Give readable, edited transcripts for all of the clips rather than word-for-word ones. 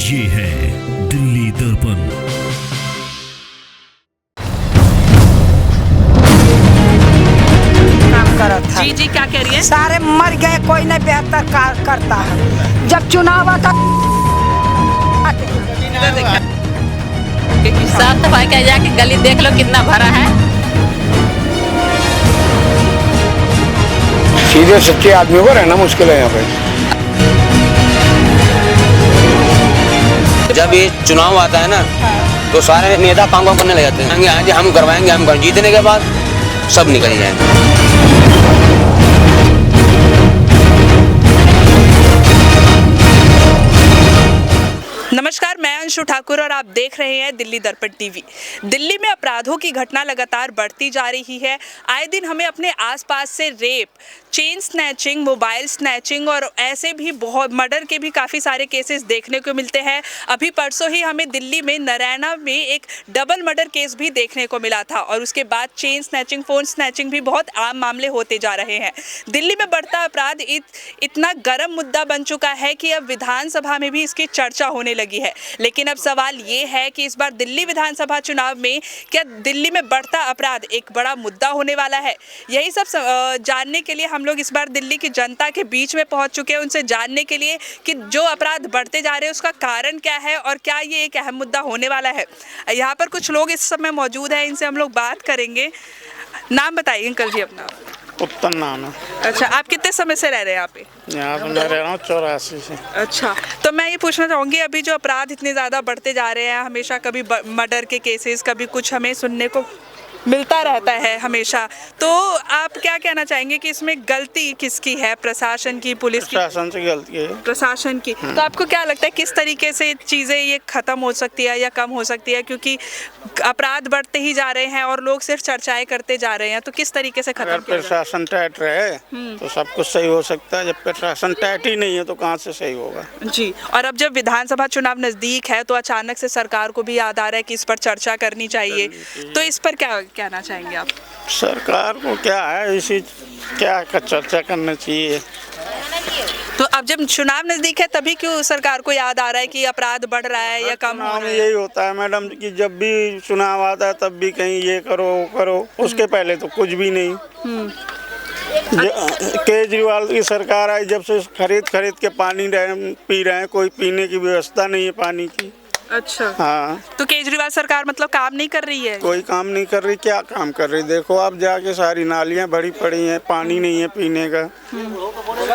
ये है दिल्ली दर्पण। जी जी, क्या कह रही है? सारे मर गए, कोई नहीं बेहतर करता है। जब चुनाव आता साफ सफाई का जाके गली देख लो कितना भरा है। सीधे सच्चे आदमी को रहना मुश्किल है यहाँ पे। जब ये चुनाव आता है ना तो सारे नेता काम करने लग जाते हैं। आज हम करवाएंगे, हम जीतने के बाद सब निकल जाएंगे। नमस्कार, मैं अंशु ठाकुर और आप देख रहे हैं दिल्ली दर्पण टीवी। दिल्ली में अपराधों की घटना लगातार बढ़ती जा रही है। आए दिन हमें अपने आसपास से rape, chain snatching, mobile snatching और ऐसे भी बहुत मर्डर के भी काफ़ी सारे केसेस देखने को मिलते हैं। अभी परसों ही हमें दिल्ली में नारायणा में एक डबल मर्डर केस भी देखने को मिला था और उसके बाद चेन स्नैचिंग, फ़ोन स्नैचिंग भी बहुत आम मामले होते जा रहे हैं। दिल्ली में बढ़ता अपराध इतना गर्म मुद्दा बन चुका है कि अब विधानसभा में भी इसकी चर्चा होने लगी है। लेकिन अब सवाल ये है कि इस बार दिल्ली विधानसभा चुनाव में क्या दिल्ली में बढ़ता अपराध एक बड़ा मुद्दा होने वाला है? यही सब जानने के लिए हम लोग इस बार दिल्ली की जनता के बीच में पहुंच चुके हैं, उनसे जानने के लिए कि जो अपराध बढ़ते जा रहे हैं उसका कारण क्या है और क्या ये एक अहम मुद्दा होने वाला है। यहाँ पर कुछ लोग इस समय मौजूद हैं, इनसे हम लोग बात करेंगे। नाम बताइए अंकल जी अपना। उत्तम नाम है। अच्छा, आप कितने समय से रह रहे हैं यहाँ पे? यहाँ पे मैं रह रहा हूँ 84 से। अच्छा, तो मैं ये पूछना चाहूँगी, अभी जो अपराध इतने ज़्यादा बढ़ते जा रहे हैं, हमेशा कभी मर्डर के केसेस, कभी कुछ हमें सुनने को मिलता रहता है हमेशा, तो आप क्या कहना चाहेंगे कि इसमें गलती किसकी है? प्रशासन की, पुलिस की? प्रशासन से गलती है। प्रशासन की। तो आपको क्या लगता है किस तरीके से चीज़ें ये खत्म हो सकती है या कम हो सकती है? क्योंकि अपराध बढ़ते ही जा रहे हैं और लोग सिर्फ चर्चाएं करते जा रहे हैं, तो किस तरीके से खत्म अगर किया जाए? प्रशासन टाइट रहे तो सब कुछ सही हो सकता है। जब प्रशासन टाइट ही नहीं है तो कहाँ से सही होगा? जी, और अब जब विधानसभा चुनाव नज़दीक है तो अचानक से सरकार को भी याद आ रहा है कि इस पर चर्चा करनी चाहिए, तो इस पर क्या कहना चाहेंगे आप? सरकार को क्या है, इसी क्या चर्चा करना चाहिए। तो अब जब चुनाव नज़दीक है तभी क्यों सरकार को याद आ रहा है कि अपराध बढ़ रहा है या कम हो चुनाव रहा में है? यही होता है मैडम कि जब भी चुनाव आता है तब भी कहीं ये करो वो करो, उसके पहले तो कुछ भी नहीं। केजरीवाल की सरकार आई जब से खरीद के पानी पी रहे हैं, कोई पीने की व्यवस्था नहीं है पानी की। अच्छा, हाँ, तो केजरीवाल सरकार मतलब काम नहीं कर रही है? कोई काम नहीं कर रही। क्या काम कर रही? देखो आप जाके, सारी नालियाँ भरी पड़ी हैं, पानी नहीं है पीने का।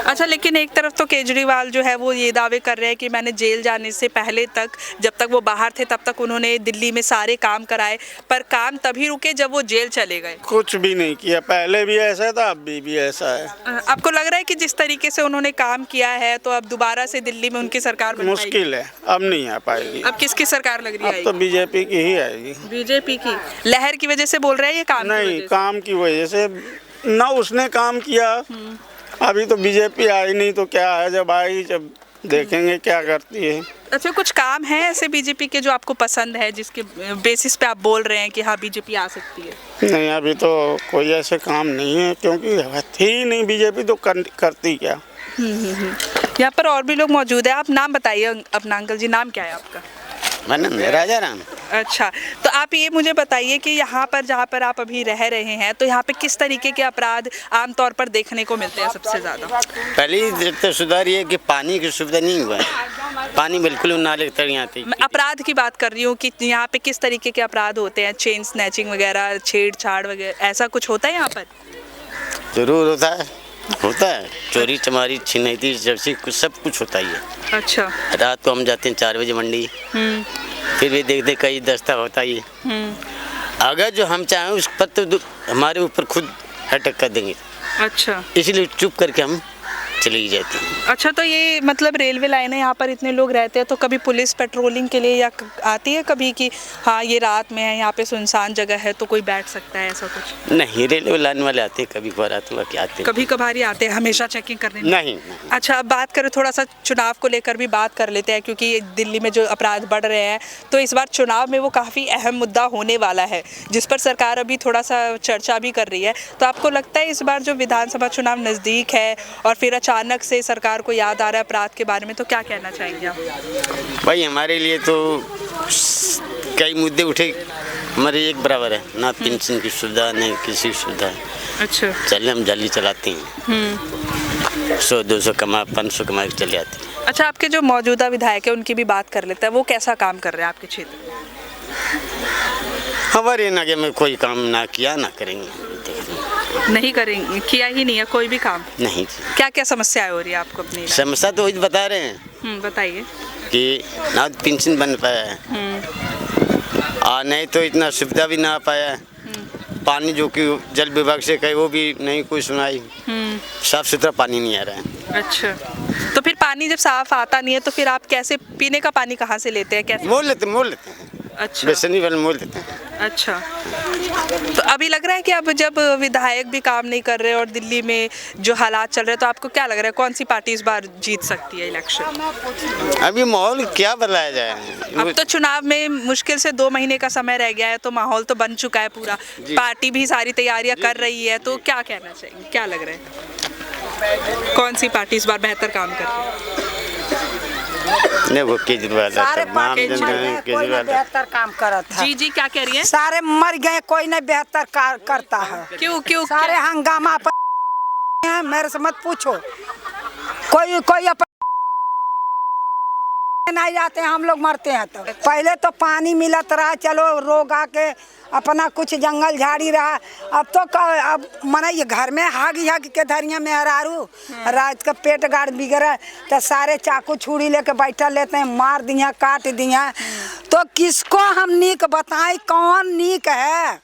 अच्छा, लेकिन एक तरफ तो केजरीवाल जो है वो ये दावे कर रहे हैं कि मैंने जेल जाने से पहले तक, जब तक वो बाहर थे तब तक उन्होंने दिल्ली में सारे काम कराए, पर काम तभी रुके जब वो जेल चले गए। कुछ भी नहीं किया, पहले भी ऐसा था, अब भी ऐसा है। आपको लग रहा है कि जिस तरीके से उन्होंने काम किया है तो अब दोबारा से दिल्ली में उनकी सरकार बन मुश्किल है, अब नहीं आ पाएगी। अब किसकी सरकार लग रही है? अब तो बीजेपी की ही आएगी। बीजेपी की लहर की वजह से बोल रहे हैं ये काम नहीं, काम की वजह से ना उसने काम किया। अभी तो बीजेपी आई नहीं तो क्या है, जब आएगी जब देखेंगे क्या करती है। अच्छा, कुछ काम है ऐसे बीजेपी के जो आपको पसंद है, जिसके बेसिस पे आप बोल रहे हैं कि हाँ बीजेपी आ सकती है? नहीं, अभी तो कोई ऐसे काम नहीं है क्योंकि थी नहीं बीजेपी तो करती क्या। यहाँ पर और भी लोग मौजूद है। आप नाम बताइए अपना। अंकल जी, नाम क्या है आपका? मैंने राजा राम। अच्छा, तो आप ये मुझे बताइए कि यहाँ पर जहाँ पर आप अभी रह रहे हैं तो यहाँ पे किस तरीके के अपराध आमतौर पर देखने को मिलते हैं सबसे ज़्यादा? पहली तो सुधार ये कि पानी की सुविधा नहीं हुआ है, पानी बिल्कुल नाले की तरह आती। मैं अपराध की बात कर रही हूँ कि यहाँ पे किस तरीके के अपराध होते हैं, चेन स्नैचिंग वगैरह, छेड़छाड़ वगैरह, ऐसा कुछ होता है यहाँ पर? जरूर होता है, चोरी चमारी छिनैती जैसे कुछ सब कुछ होता ही है। अच्छा, रात को हम जाते हैं 4 बजे मंडी, फिर भी देखते कई दस्ता होता ही है। अगर जो हम चाहें उस पर तो हमारे ऊपर खुद अटैक कर देंगे। अच्छा, इसीलिए चुप करके हम चली जाती है। अच्छा, तो ये मतलब रेलवे लाइन है, यहाँ पर इतने लोग रहते हैं, तो कभी पुलिस पेट्रोलिंग के लिए या आती है कभी कि हाँ ये रात में है, यहाँ पे सुनसान जगह है तो कोई बैठ सकता है, ऐसा कुछ? नहीं, रेलवे लाइन वाले आते हैं, कभी कभार आते हैं। कभी कभार ही आते हैं, हमेशा चेकिंग करने नहीं। अच्छा, अब बात करें थोड़ा सा चुनाव को लेकर भी बात कर लेते हैं, क्योंकि दिल्ली में जो अपराध बढ़ रहे हैं तो इस बार चुनाव में वो काफ़ी अहम मुद्दा होने वाला है, जिस पर सरकार अभी थोड़ा सा चर्चा भी कर रही है। तो आपको लगता है इस बार जो विधानसभा चुनाव नज़दीक है और फिर अचानक से सरकार को याद आ रहा है अपराध के बारे में, तो क्या कहना चाहेंगे आप? भाई हमारे लिए तो कई मुद्दे उठे, हमारे एक बराबर है ना, पेंशन की सुविधा नहीं किसी की सुविधा है। अच्छा। चले हम जल्दी चलाते हैं, 100-200 कमा 500 कमा के चले आते हैं। अच्छा, आपके जो मौजूदा विधायक है उनकी भी बात कर लेते हैं, वो कैसा काम कर रहे हैं आपके क्षेत्र में? हमारे नगे में कोई काम ना किया ना करेंगे, नहीं करेंगे, किया ही नहीं है कोई भी काम? नहीं। क्या क्या समस्याएं हो रही है आपको अपनी? समस्या तो वही बता रहे हैं बताइए। कि ना पेंशन बन पाया है, नहीं तो इतना सुविधा भी ना आ पाया है। पानी जो कि जल विभाग से कहे वो भी नहीं कोई सुनाई, साफ सुथरा पानी नहीं आ रहा है। अच्छा, तो फिर पानी जब साफ आता नहीं है तो फिर आप कैसे पीने का पानी कहाँ से लेते हैं, कैसे? मोल लेते हैं। अच्छा, बेसनी वाले मोल लेते हैं। अच्छा, तो अभी लग रहा है कि अब जब विधायक भी काम नहीं कर रहे और दिल्ली में जो हालात चल रहे हैं, तो आपको क्या लग रहा है कौन सी पार्टी इस बार जीत सकती है इलेक्शन? अभी माहौल क्या बताया जाए, अब तो चुनाव में मुश्किल से 2 महीने का समय रह गया है, तो माहौल तो बन चुका है पूरा, पार्टी भी सारी तैयारियां कर रही है, तो क्या कहना चाहिए, क्या लग रहा है कौन सी पार्टी इस बार बेहतर काम कर रही है? नहीं, वो केजरीवाल सारे पार्टी कोई ना बेहतर काम करता है। जी जी, क्या कह रही है? सारे मर गए, कोई नहीं बेहतर करता है। क्यों सारे हंगामा पर हैं, मेरे से मत पूछो। कोई अपन नहीं जाते हैं, हम लोग मरते हैं। तो पहले तो पानी मिलत रहा, चलो रोग आके अपना कुछ जंगल झाड़ी रहा। अब तो अब मना ये घर में हाग के धरिया में हरारू रात का पेट गाड़ बिगड़ा तो सारे चाकू छुरी लेके बैठा लेते हैं, मार दिया काट दिया। तो किसको हम नीक बताएं, कौन नीक है?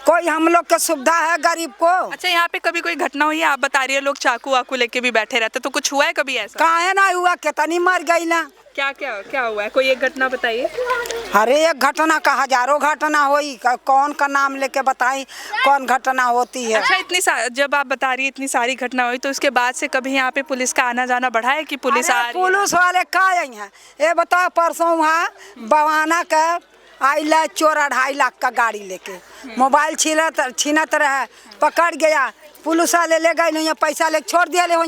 कोई हम लोग का सुविधा है गरीब को? अच्छा, यहाँ पे कभी कोई घटना हुई है? आप बता रही है लोग चाकू वाकू लेके भी बैठे रहते, तो कुछ हुआ है कभी ऐसा? काहे ना हुआ, कितनी मर गई ना। क्या हुआ है, कोई एक घटना बताइए। अरे एक घटना का हजारों घटना हुई, कौन का नाम लेके बताई कौन घटना होती है। अच्छा, जब आप बता रही है इतनी सारी घटना हुई, तो उसके बाद से कभी यहाँ पे पुलिस का आना जाना बढ़ा है कि पुलिस आ रही है? पुलिस वाले का आई हैं, ये बताओ परसों वहाँ बवाना का आइला चोर 2.5 लाख का गाड़ी लेके, मोबाइल छीनत रहे, पकड़ गया, पुलिस वाले ले गए, नहीं पैसा ले छोड़ दिया ले हो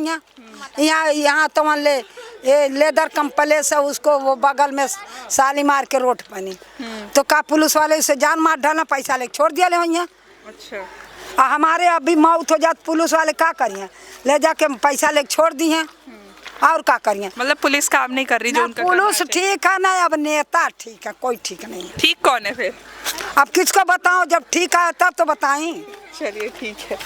यहाँ तो ले ये लेदर कंप्लेक्स है, उसको वो बगल में साली मार के रोड बनी, तो का पुलिस वाले उसे जान मार डालना, पैसा ले छोड़ दिया ले हो। अच्छा, हमारे अभी मौत हो जात, पुलिस वाले का करिए, ले जाके पैसा ले छोड़ दी हैं, और क्या करिए? मतलब पुलिस काम नहीं कर रही जो उनका? पुलिस ठीक है ना, अब नेता ठीक है, कोई ठीक नहीं है। ठीक कौन है फिर? अब किसको बताओ, जब ठीक है तब तो बताएं। चलिए ठीक है।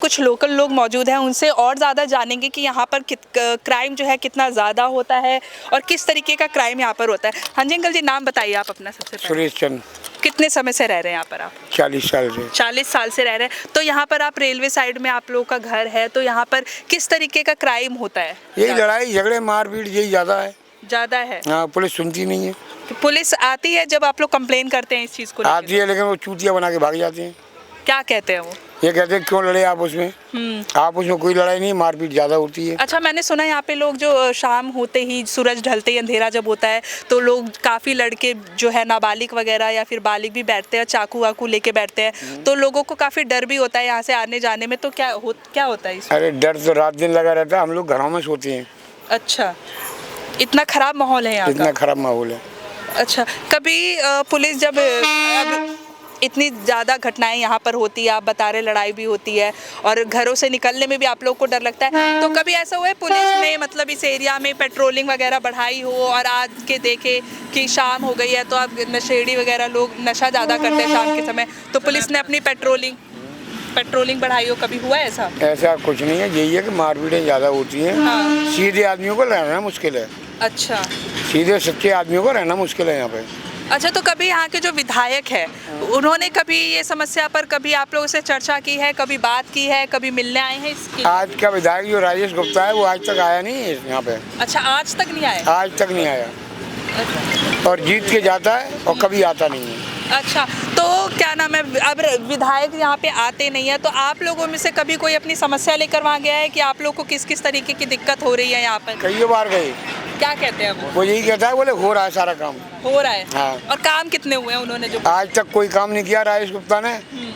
कुछ लोकल लोग मौजूद हैं, उनसे और ज़्यादा जानेंगे कि यहाँ पर क्राइम जो है कितना ज़्यादा होता है और किस तरीके का क्राइम यहाँ पर होता है। हाँ जी अंकल जी, नाम बताइए आप अपना सबसे पहले। सुरेश चंद। कितने समय से रह रहे हैं यहाँ पर आप? 40 साल से। 40 साल से रह रहे हैं। तो यहाँ पर आप रेलवे साइड में आप लोगों का घर है, तो यहाँ पर किस तरीके का क्राइम होता है? यही लड़ाई झगड़े मारपीट यही ज़्यादा है। ज़्यादा है? हाँ, पुलिस सुनती नहीं है। तो पुलिस आती है जब आप लोग कंप्लेन करते हैं इस चीज़ को? आती है, लेकिन वो चूतिया बना के भाग जाते हैं। क्या कहते हैं वो? ये कहते हैं क्यों लड़े आप उसमें? आप उसमें कोई लड़ाई नहीं, मारपीट ज़्यादा होती है। अच्छा, मैंने सुना यहाँ पे लोग जो शाम होते ही, सूरज ढलते ही, अंधेरा जब होता है, तो लोग काफ़ी लड़के जो है नाबालिग वगैरह या फिर बालिग भी बैठते हैं, चाकू वाकू लेके बैठते हैं, तो लोगों को काफ़ी डर भी होता है यहाँ से आने जाने में, तो क्या होता है इसमें? अरे डर तो रात दिन लगा रहता है, हम लोग घरों में सोते हैं। अच्छा, इतना खराब माहौल है यहाँ का? इतना खराब माहौल है। अच्छा, कभी पुलिस जब अब इतनी ज़्यादा घटनाएं यहाँ पर होती है, आप बता रहे लड़ाई भी होती है और घरों से निकलने में भी आप लोग को डर लगता है, तो कभी ऐसा हुआ है पुलिस ने मतलब इस एरिया में पेट्रोलिंग वगैरह बढ़ाई हो और आज के देखे कि शाम हो गई है तो अब नशेड़ी वगैरह लोग नशा ज़्यादा करते हैं शाम के समय, तो पुलिस ने अपनी पेट्रोलिंग बढ़ाई हो, कभी हुआ है ऐसा? ऐसा कुछ नहीं है, यही है कि मारपीटें ज़्यादा होती हैं। हाँ। सीधे आदमियों को रहना मुश्किल है। अच्छा, सीधे सच्चे आदमियों को रहना मुश्किल है यहाँ पे। अच्छा, तो कभी यहाँ के जो विधायक है उन्होंने कभी ये समस्या पर कभी आप लोगों से चर्चा की है, कभी बात की है, कभी मिलने आए हैं इसकी? आज का विधायक जो राजेश गुप्ता है वो आज तक आया नहीं है यहाँ पे। अच्छा, आज तक नहीं आया? आज तक नहीं आया। और जीत के जाता है और कभी आता नहीं है। अच्छा, तो क्या नाम है, अब विधायक यहाँ पे आते नहीं है, तो आप लोगों में से कभी कोई अपनी समस्या लेकर वहाँ गया है कि आप लोग को किस किस तरीके की दिक्कत हो रही है यहाँ पर? कई बार गए। क्या कहते हैं वो यही कहता है, बोले हो रहा है सारा काम। हो रहा है? हाँ। और काम कितने हुए हैं उन्होंने जो? आज तक कोई काम नहीं किया राजेश गुप्ता ने।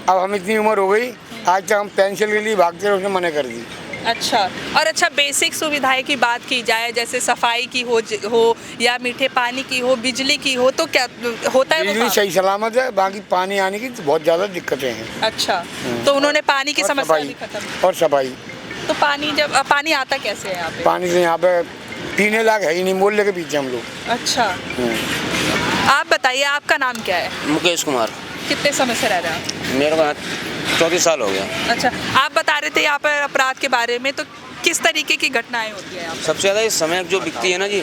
अब हम इतनी उम्र हो गई, आज तक हम पेंशन के लिए भागते रहे, उसने मना कर दी। अच्छा, और अच्छा बेसिक सुविधाएं की बात की जाए, जैसे सफाई की हो या मीठे पानी की हो, बिजली की हो, तो क्या होता है वो बिजली काम? सही सलामत है, बाकी पानी आने की तो बहुत ज़्यादा दिक्कतें हैं। अच्छा, तो उन्होंने पानी की और समस्या सफाई भी खत्म। और सफाई। तो पानी जब पानी आता कैसे है यहाँ पे? पानी से यहाँ पे पीने लायक है ही नहीं, मोहल्ले के पीछे हम लोग। अच्छा, आप बताइए आपका नाम क्या है? मुकेश कुमार। कितने समय से रह रहे हैं आप? मेरे को 34 साल हो गया। अच्छा, आप बता रहे थे यहाँ पर अपराध के बारे में, तो किस तरीके की घटनाएं होती है यहाँ पर? सबसे ज़्यादा इस समय जो बिकती है ना जी,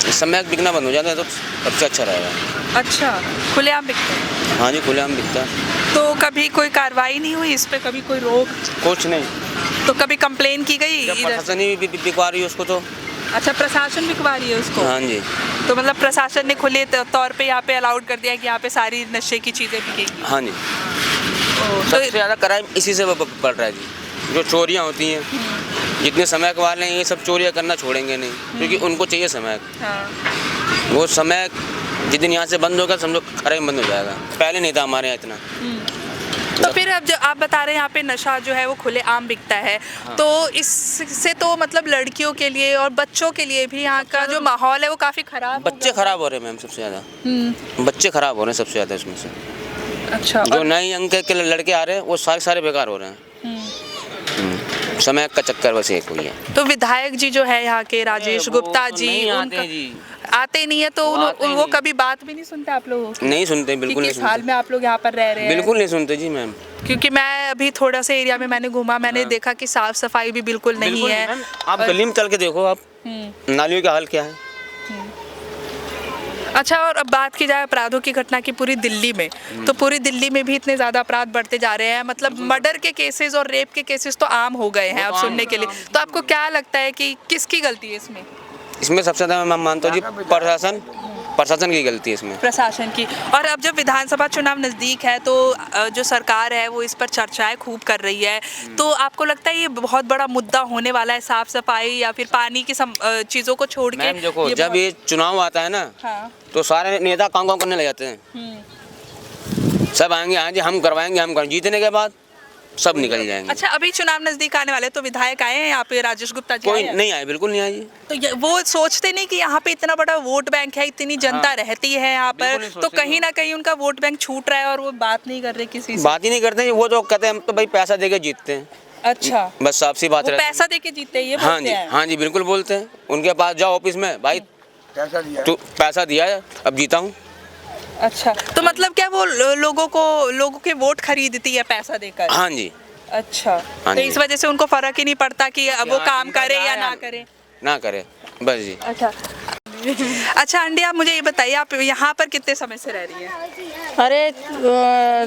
इस समय बिकना बंद हो जाता है तो सबसे अच्छा रहेगा। अच्छा, खुलेआम बिकते हैं? हाँ जी, खुलेआम बिकता है। तो कभी कोई कार्रवाई नहीं हुई इस पे, कभी कोई रोक? कुछ नहीं, तो कभी कंप्लेन की गई जब इधर? प्रशासन ही बिकवा रही है उसको तो। अच्छा, प्रशासन बिकवा रही है उसको? हाँ जी। तो मतलब प्रशासन ने खुले तौर पे यहाँ पे अलाउड कर दिया कि यहाँ पे सारी नशे की चीज़ें बिकेंगी? हाँ जी, तो सबसे ज़्यादा क्राइम इसी से बढ़ रहा है जी। जो चोरियाँ होती हैं, जितने समय वाले हैं ये सब चोरियाँ करना छोड़ेंगे नहीं, क्योंकि उनको चाहिए समय। हाँ, वो समय जिस दिन यहाँ से बंद होगा समझो क्राइम बंद हो जाएगा। पहले नहीं था हमारे यहाँ इतना। तो फिर अब जो आप बता रहे हैं यहाँ पे नशा जो है वो खुलेआम बिकता है, तो इससे तो मतलब लड़कियों के लिए और बच्चों के लिए भी यहाँ का जो माहौल है वो काफ़ी खराब हो बच्चे खराब हो रहे हैं मैम, सबसे ज़्यादा बच्चे खराब हो रहे हैं सबसे ज़्यादा इसमें से। गया। अच्छा, जो नए अंक के लड़के आ रहे हैं वो सारे बेकार हो रहे हैं। समय का चक्कर बस एक हुई है। तो विधायक जी जो है यहाँ के राजेश गुप्ता जी, नहीं आते उनका हैं जी, आते नहीं है, तो आते वो नहीं। कभी बात भी नहीं सुनते आप लोगों की? नहीं सुनते, बिल्कुल कि नहीं किस हाल सुनते, में आप लोग यहाँ पर रह रहे हैं? बिल्कुल नहीं सुनते जी मैम। क्योंकि मैं अभी थोड़ा सा एरिया में मैंने घूमा, मैंने देखा कि साफ सफाई भी बिल्कुल नहीं बिल्कुल है। मैम। आप गली में चल के देखो, आप नालियों का हाल क्या है। अच्छा, और अब बात की जाए अपराधों की घटना की पूरी दिल्ली में, तो पूरी दिल्ली में भी इतने ज़्यादा अपराध बढ़ते जा रहे हैं, मतलब मर्डर के केसेस और रेप के केसेस तो आम हो गए हैं अब सुनने के लिए। तो आपको क्या लगता है कि किसकी गलती है इसमें? इसमें सबसे ज़्यादा मैं मानता हूँ जी प्रशासन की गलती है इसमें। प्रशासन की। और अब जब विधानसभा चुनाव नज़दीक है तो जो सरकार है वो इस पर चर्चाएं खूब कर रही है, तो आपको लगता है ये बहुत बड़ा मुद्दा होने वाला है, साफ सफाई या फिर पानी की चीज़ों को छोड़ के? मैम देखो, जब ये चुनाव आता है ना, हाँ, तो सारे नेता काम करने लग जाते हैं। सब आएंगे, हाँ जी हम करवाएंगे, हम कर जीतने के बाद सब निकल जाएंगे। अच्छा, अभी चुनाव नज़दीक आने वाले, तो विधायक आए हैं यहाँ पे, राजेश गुप्ता जी कोई आए हैं? नहीं आए, बिल्कुल नहीं आए जी। तो वो सोचते नहीं कि यहाँ पे इतना बड़ा वोट बैंक है, इतनी जनता रहती है यहाँ बिल्कुल पर, नहीं तो सोचते कहीं ना कहीं उनका वोट बैंक छूट रहा है और वो बात नहीं कर रहे किसी से? बात ही नहीं करते हैं, वो तो कहते हैं हम तो भाई पैसा देके जीतते हैं। अच्छा, बस साफ सी बात वो रहती है। पैसा देके जीतते हैं, ये हाँ बोलते जी, हैं? हाँ जी बिल्कुल बोलते हैं। उनके पास जाओ ऑफिस में, भाई पैसा दिया तू पैसा दिया है अब जीता हूँ। अच्छा, तो मतलब क्या वो लोगों के वोट खरीदती है पैसा देकर? हाँ जी। अच्छा, हाँ तो जी। इस वजह से उनको फर्क ही नहीं पड़ता कि अब वो हाँ, काम इनका करे या जाए, ना करे? ना करे बस जी। अच्छा अच्छा आंटी, आप मुझे ये बताइए, आप यहाँ पर कितने समय से रह रही हैं? अरे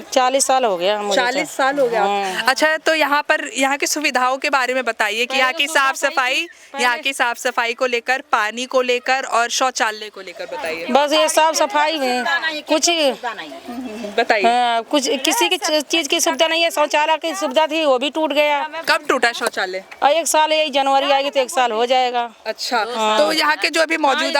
40 साल हो गया मुझे। 40 साल हो गया। अच्छा, तो यहाँ की सुविधाओं के बारे में बताइए कि यहाँ की साफ सफाई को लेकर, पानी को लेकर और शौचालय को लेकर बताइए। बस ये साफ सफाई में कुछ बताइए। हाँ, कुछ किसी की चीज की सुविधा नहीं है। शौचालय की सुविधा थी वो भी टूट गया। कब टूटा शौचालय? और 1 साल, यही जनवरी आएगी तो 1 साल हो जाएगा। अच्छा, तो यहाँ के जो अभी मौजूदा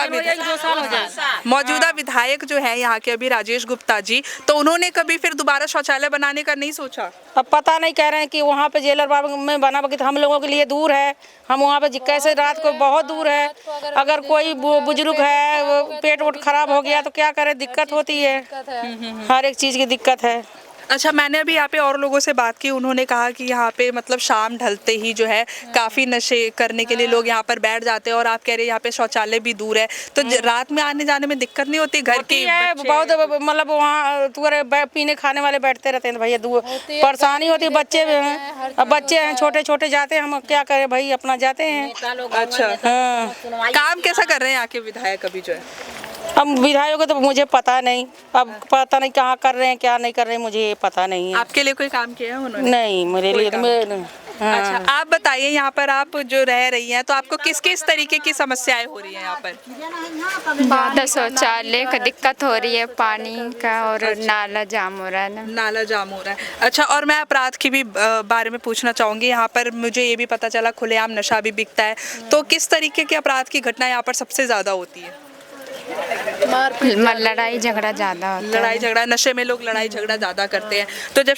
विधायक जो है यहाँ के अभी राजेश गुप्ता जी, तो उन्होंने कभी फिर दोबारा शौचालय बनाने का नहीं सोचा? अब पता नहीं, कह रहे हैं कि वहाँ पे जेलर बाग में बना तो हम लोगों के लिए दूर है, हम वहाँ पे कैसे रात को बहुत दूर है। अगर कोई बुजुर्ग है, वो पेट वोट खराब हो गया तो क्या करे, दिक्कत होती है, हर एक चीज़ की दिक्कत है। अच्छा, मैंने अभी यहाँ पे और लोगों से बात की, उन्होंने कहा कि यहाँ पे मतलब शाम ढलते ही जो है काफ़ी नशे करने के लिए लोग यहाँ पर बैठ जाते हैं, और आप कह रहे हैं यहाँ पे शौचालय भी दूर है, तो रात में आने जाने में दिक्कत नहीं होती? घर की बहुत मतलब वहाँ तुअरे पीने खाने वाले बैठते रहते हैं तो भैया परेशानी होती है। बच्चे भी हैं, अब बच्चे हैं छोटे छोटे, जाते हैं, हम क्या करें भाई, अपना जाते हैं। अच्छा, हाँ, काम कैसा कर रहे हैं यहाँ के विधायक अभी जो है? अब विधायक को तो मुझे पता नहीं, अब पता नहीं कहाँ कर रहे हैं क्या नहीं कर रहे हैं, मुझे पता नहीं है। आपके लिए कोई काम किया है उन्होंने? नहीं, मेरे लिए तो हाँ। अच्छा, आप बताइए, यहाँ पर आप जो रह रही हैं तो आपको किस किस तरीके की समस्याएं हो रही हैं यहाँ पर? ज़्यादा शौचालय का दिक्कत हो रही है, पानी का, और नाला जाम हो रहा है ना। नाला जाम हो रहा है। अच्छा, और मैं अपराध की भी बारे में पूछना चाहूँगी। यहाँ पर मुझे ये भी पता चला खुलेआम नशा भी बिकता है, तो किस तरीके के अपराध की घटना यहाँ पर सबसे ज़्यादा होती है? लड़ाई झगड़ा ज़्यादा होता है। लड़ाई झगड़ा, नशे में लोग लड़ाई झगड़ा ज़्यादा करते हैं। तो जब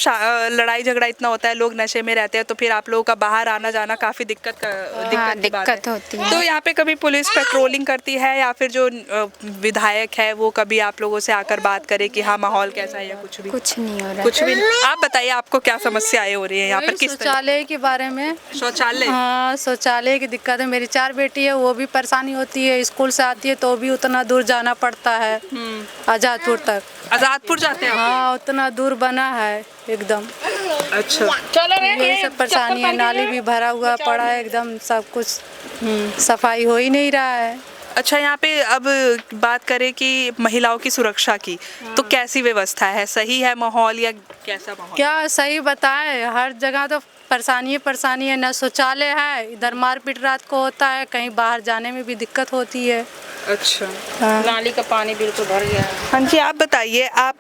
लड़ाई झगड़ा इतना होता है, लोग नशे में रहते हैं, तो फिर आप लोगों का बाहर आना जाना काफ़ी दिक्कत की बात है। दिक्कत होती है। तो यहाँ पे कभी पुलिस पेट्रोलिंग करती है या फिर जो विधायक है वो कभी आप लोगों से आकर बात करे कि हाँ माहौल कैसा है या कुछ भी? कुछ नहीं हो रहा। कुछ भी नहीं। आप बताइए आपको क्या समस्याएं हो रही है यहाँ पर? किस शौचालय के बारे में? शौचालय? हाँ, शौचालय की दिक्कत है। मेरी 4 बेटी है, वो भी परेशानी होती है। स्कूल से आती है तो भी उतना दूर जाना पड़ता है, आजादपुर तक। आजादपुर जाते हैं? हाँ, उतना दूर बना है एकदम। अच्छा, यही सब परेशानी है। नाली भी भरा हुआ पड़ा है एकदम, सब कुछ सफाई हो ही नहीं रहा है। अच्छा, यहाँ पे अब बात करें कि महिलाओं की सुरक्षा की, तो कैसी व्यवस्था है? सही है माहौल या कैसा माहौल? क्या सही बताएं, हर जगह तो परेशानी है। न शौचालय है, इधर मारपीट रात को होता है, कहीं बाहर जाने में भी दिक्कत होती है। अच्छा, नाली का पानी बिल्कुल भर गया है। हाँ जी, आप बताइए, आप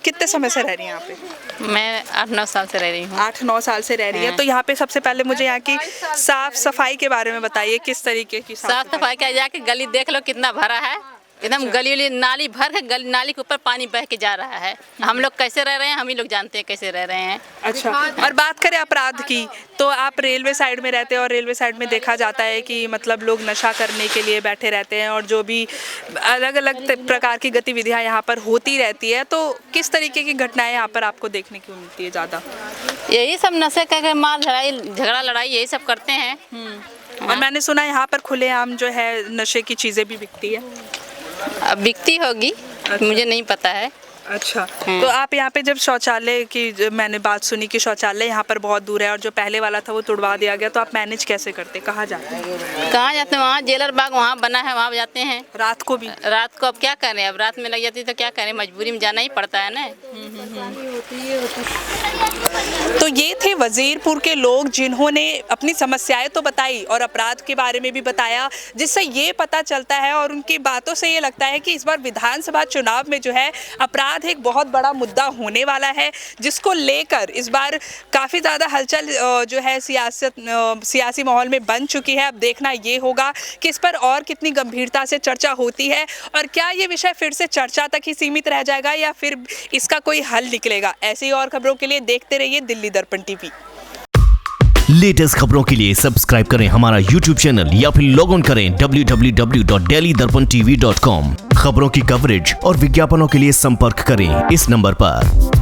कितने समय से रह रही हैं यहाँ पे? मैं 8-9 साल से रह रही हूँ। 8-9 साल से रह रही है। तो यहाँ पे सबसे पहले मुझे यहाँ की साफ सफाई के बारे में बताइए, किस तरीके की साफ सफाई क्या, जाके गली देख लो कितना भरा है एकदम। गली नाली भर है, नाली के ऊपर पानी बह के जा रहा है। हम लोग कैसे रह रहे हैं, हम ही लोग जानते हैं कैसे रह रहे हैं। अच्छा, और बात करें अपराध की, तो आप रेलवे साइड में रहते हैं और रेलवे साइड में देखा जाता है कि मतलब लोग नशा करने के लिए बैठे रहते हैं और जो भी अलग अलग प्रकार की गतिविधियां यहाँ पर होती रहती है। तो किस तरीके की घटनाएं यहाँ पर आपको देखने को मिलती है ज़्यादा? यही सब नशे का मार झगड़ा लड़ाई यही सब करते हैं। और मैंने सुना यहाँ पर खुलेआम जो है नशे की चीज़ें भी बिकती है। अब बिकती होगी, मुझे नहीं पता है। अच्छा, तो आप यहाँ पे जब शौचालय की मैंने बात सुनी कि शौचालय यहाँ पर बहुत दूर है और जो पहले वाला था वो तुड़वा दिया गया, तो आप मैनेज कैसे करते? कहाँ जाते हैं? कहाँ जाते हैं? वहाँ जेलर बाग वहाँ बना है, वहाँ जाते हैं। रात को भी? रात को अब क्या करें, अब रात में लग जाती तो क्या करें, मजबूरी में जाना ही पड़ता है ना। तो ये थे वजीरपुर के लोग जिन्होंने अपनी समस्याएं तो बताई और अपराध के बारे में भी बताया, जिससे ये पता चलता है और उनकी बातों से ये लगता है कि इस बार विधानसभा चुनाव में जो है अपराध एक बहुत बड़ा मुद्दा होने वाला है, जिसको लेकर इस बार काफ़ी ज़्यादा हलचल जो है सियासी माहौल में बन चुकी है। अब देखना ये होगा कि इस पर और कितनी गंभीरता से चर्चा होती है और क्या ये विषय फिर से चर्चा तक ही सीमित रह जाएगा या फिर इसका कोई हल निकलेगा। ऐसी और खबरों के लिए देखते रहिए दिल्ली दर्पण टीवी। लेटेस्ट खबरों के लिए सब्सक्राइब करें हमारा YouTube चैनल या फिर लॉग ऑन करें www.delhidarpantv.com। खबरों की कवरेज और विज्ञापनों के लिए संपर्क करें इस नंबर पर।